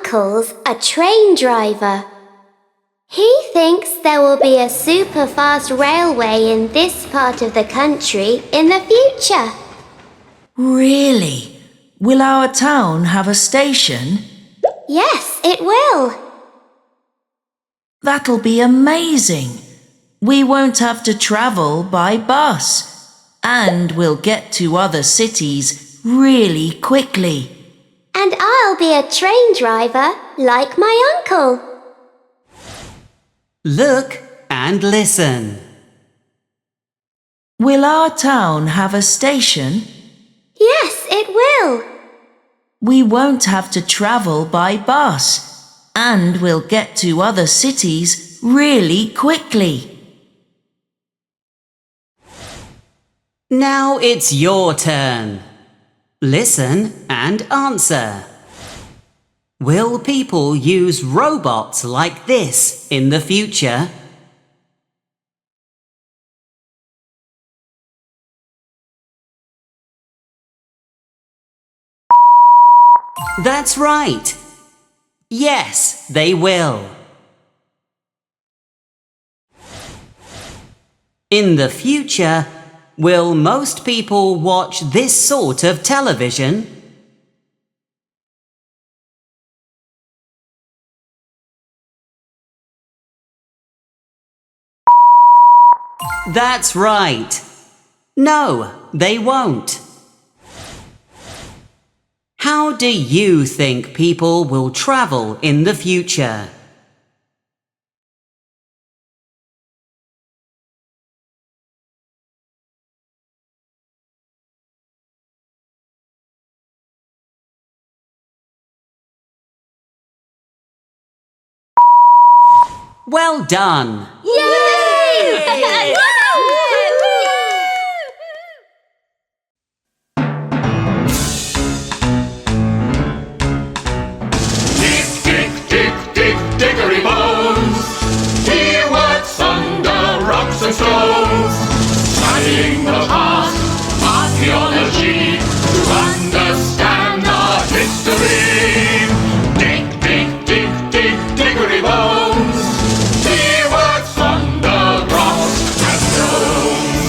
uncle's a train driver. He thinks there will be a super fast railway in this part of the country in the future. Really? Will our town have a station? Yes, it will. That'll be amazing. We won't have to travel by bus. And we'll get to other cities really quickly. And I'll be a train driver like my uncle. Look and listen. Will our town have a station? Yes, it will. We won't have to travel by bus. And we'll get to other cities really quickly. Now it's your turn. Listen and answer. Will people use robots like this in the future? That's right. Yes, they will. In the future, will most people watch this sort of television? That's right. No, they won't. How do you think people will travel in the future? Well done! Yay! Dig, dig, dig, dig, diggery bones. Hear what's under rocks and stones. Studying the past, archaeology, to understand our history. Dig, dig, dig, dig, diggery bones. Hear what's under rocks and stones.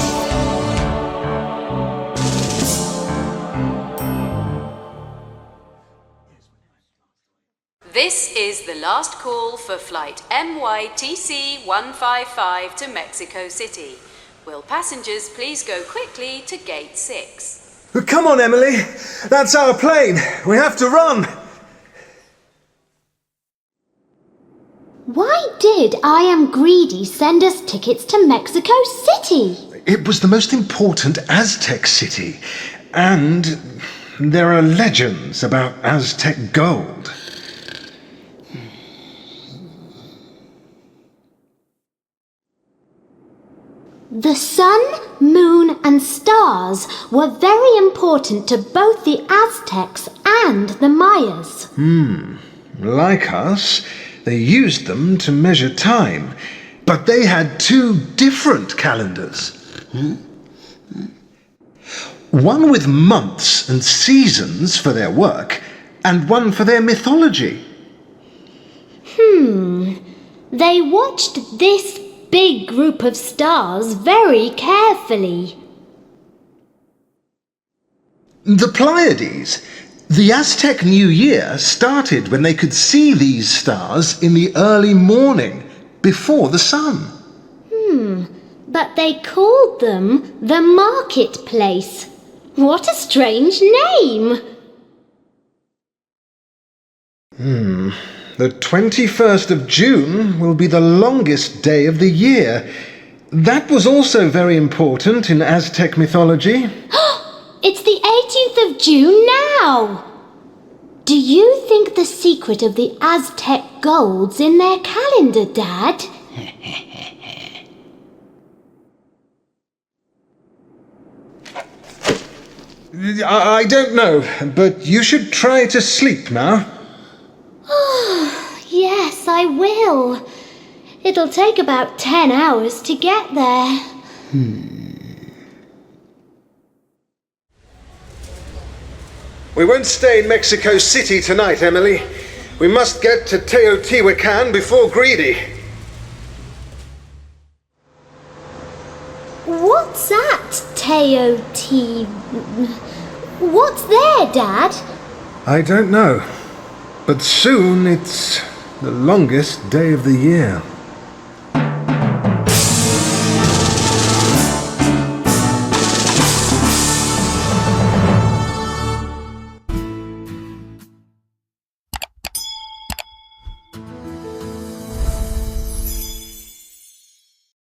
This is the last call for flight MYTC 155 to Mexico City. Will passengers please go quickly to gate 6? Come on, Emily. That's our plane. We have to run. Why did I Am Greedy send us tickets to Mexico City? It was the most important Aztec city. And there are legends about Aztec gold. The sun, moon, and stars were very important to both the Aztecs and the Mayas. Like us, they used them to measure time. But they had two different calendars. One with months and seasons for their work, and one for their mythology. They watched this big group of stars very carefully. The Pleiades. The Aztec New Year started when they could see these stars in the early morning, before the sun. But they called them the marketplace. What a strange name! The 21st of June will be the longest day of the year. That was also very important in Aztec mythology. It's the 18th of June now! Do you think the secret of the Aztec gold's in their calendar, Dad? I don't know, but you should try to sleep now. Yes, I will. It'll take about 10 hours to get there. We won't stay in Mexico City tonight, Emily. We must get to Teotihuacan before Greedy. What's that, What's there, Dad? I don't know, but soon it's the longest day of the year.